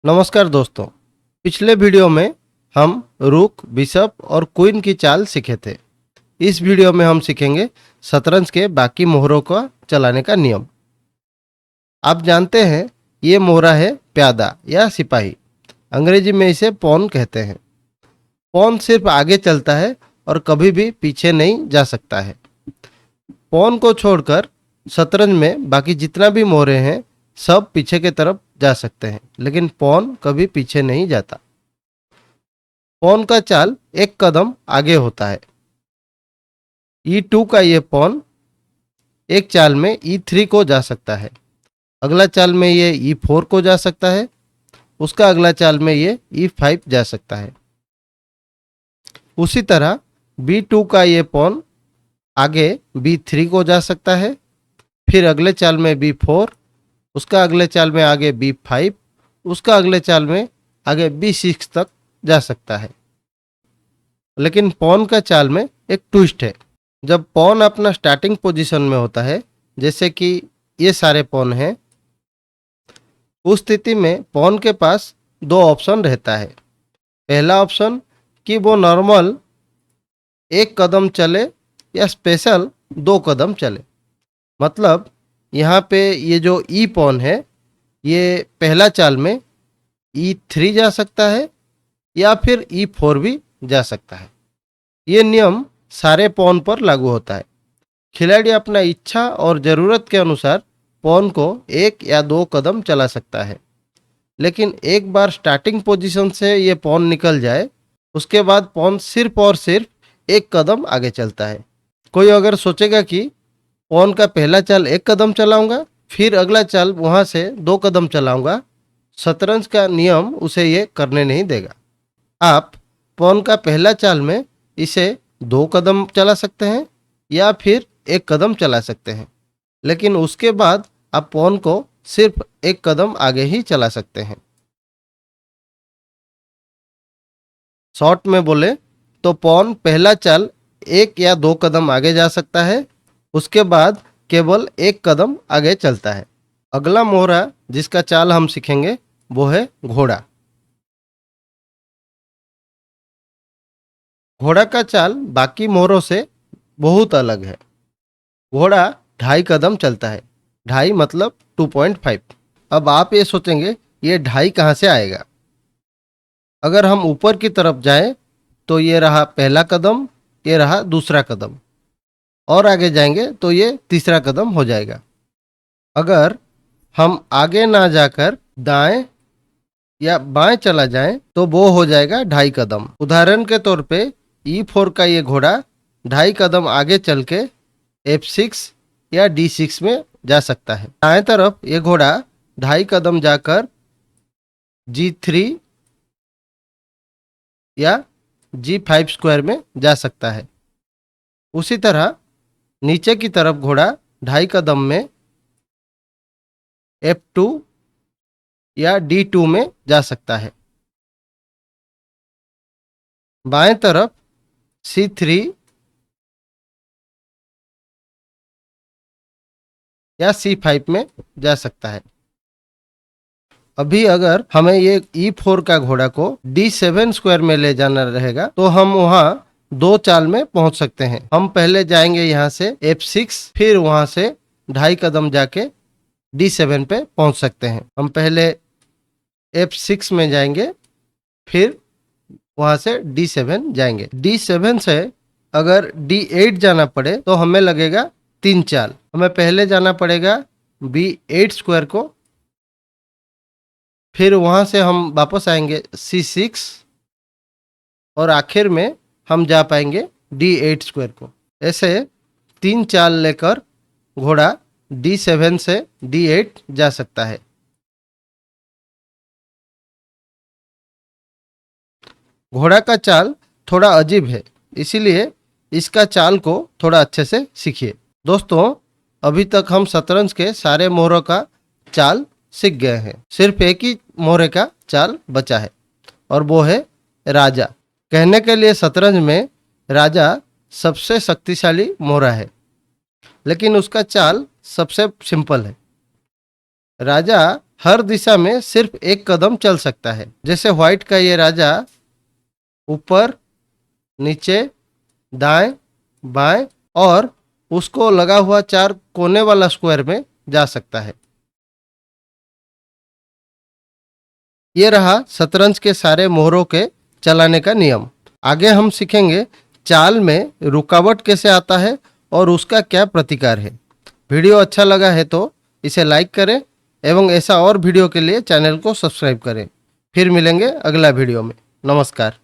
नमस्कार दोस्तों। पिछले वीडियो में हम रूक, बिशप और क्वीन की चाल सीखे थे। इस वीडियो में हम सीखेंगे शतरंज के बाकी मोहरों का चलाने का नियम। आप जानते हैं ये मोहरा है प्यादा या सिपाही। अंग्रेजी में इसे पॉन कहते हैं। पॉन सिर्फ आगे चलता है और कभी भी पीछे नहीं जा सकता है। पॉन को छोड़कर शतरंज में बाकी जितना भी मोहरे हैं सब पीछे की तरफ जा सकते हैं, लेकिन पॉन कभी पीछे नहीं जाता। पॉन का चाल एक कदम आगे होता है। E2 का ये पॉन एक चाल में E3 को जा सकता है। अगला चाल में ये E4 को जा सकता है। उसका अगला चाल में ये E5 जा सकता है। उसी तरह B2 का ये पॉन आगे B3 को जा सकता है। फिर अगले चाल में B4, उसका अगले चाल में आगे B5, उसका अगले चाल में आगे B6 तक जा सकता है। लेकिन पॉन का चाल में एक ट्विस्ट है। जब पॉन अपना स्टार्टिंग पोजीशन में होता है, जैसे कि ये सारे पॉन हैं, उस स्थिति में पॉन के पास दो ऑप्शन रहता है। पहला ऑप्शन कि वो नॉर्मल एक कदम चले या स्पेशल दो कदम चले। मतलब यहाँ पे ये जो ई पॉन है ये पहला चाल में E3 जा सकता है या फिर E4 भी जा सकता है। ये नियम सारे पॉन पर लागू होता है। खिलाड़ी अपना इच्छा और ज़रूरत के अनुसार पॉन को एक या दो कदम चला सकता है, लेकिन एक बार स्टार्टिंग पोजीशन से ये पॉन निकल जाए उसके बाद पॉन सिर्फ और सिर्फ एक कदम आगे चलता है। कोई अगर सोचेगा कि पॉन का पहला चाल एक कदम चलाऊंगा फिर अगला चाल वहाँ से दो कदम चलाऊंगा, शतरंज का नियम उसे ये करने नहीं देगा। आप पॉन का पहला चाल में इसे दो कदम चला सकते हैं या फिर एक कदम चला सकते हैं, लेकिन उसके बाद आप पॉन को सिर्फ एक कदम आगे ही चला सकते हैं। शॉर्ट में बोले तो पॉन पहला चाल एक या दो कदम आगे जा सकता है, उसके बाद केवल एक कदम आगे चलता है। अगला मोहरा जिसका चाल हम सीखेंगे वो है घोड़ा। घोड़ा का चाल बाकी मोहरों से बहुत अलग है। घोड़ा 2.5 कदम चलता है। 2.5 मतलब 2.5। अब आप ये सोचेंगे ये 2.5 कहाँ से आएगा। अगर हम ऊपर की तरफ जाएं तो ये रहा पहला कदम, ये रहा दूसरा कदम, और आगे जाएंगे तो ये तीसरा कदम हो जाएगा। अगर हम आगे ना जाकर दाएं या बाएं चला जाएं तो वो हो जाएगा 2.5 कदम। उदाहरण के तौर पे E4 का ये घोड़ा 2.5 कदम आगे चल के F6 या D6 में जा सकता है। दाएं तरफ ये घोड़ा 2.5 कदम जाकर G3 या G5 स्क्वायर में जा सकता है। उसी तरह नीचे की तरफ घोड़ा 2.5 कदम में F2 या D2 में जा सकता है। बाएं तरफ C3 या C5 में जा सकता है। अभी अगर हमें ये E4 का घोड़ा को D7 स्क्वायर में ले जाना रहेगा तो हम वहाँ दो चाल में पहुंच सकते हैं। हम पहले जाएंगे यहाँ से F6, फिर वहाँ से 2.5 कदम जाके D7 पे पहुंच सकते हैं। हम पहले F6 में जाएंगे, फिर वहाँ से D7 जाएंगे। D7 से अगर D8 जाना पड़े तो हमें लगेगा 3 चाल। हमें पहले जाना पड़ेगा B8 स्क्वायर को, फिर वहाँ से हम वापस आएंगे C6 और आखिर में हम जा पाएंगे D8 स्क्वायर को। ऐसे 3 चाल लेकर घोड़ा D7 से D8 जा सकता है। घोड़ा का चाल थोड़ा अजीब है, इसीलिए इसका चाल को थोड़ा अच्छे से सीखिए। दोस्तों, अभी तक हम शतरंज के सारे मोहरों का चाल सीख गए हैं। सिर्फ एक ही मोहरे का चाल बचा है और वो है राजा। कहने के लिए शतरंज में राजा सबसे शक्तिशाली मोहरा है, लेकिन उसका चाल सबसे सिंपल है। राजा हर दिशा में सिर्फ एक कदम चल सकता है। जैसे व्हाइट का ये राजा ऊपर नीचे दाएं बाएं और उसको लगा हुआ 4 कोने वाला स्क्वायर में जा सकता है। ये रहा शतरंज के सारे मोहरों के चलाने का नियम। आगे हम सीखेंगे चाल में रुकावट कैसे आता है और उसका क्या प्रतिकार है। वीडियो अच्छा लगा है तो इसे लाइक करें एवं ऐसा और वीडियो के लिए चैनल को सब्सक्राइब करें। फिर मिलेंगे अगला वीडियो में। नमस्कार।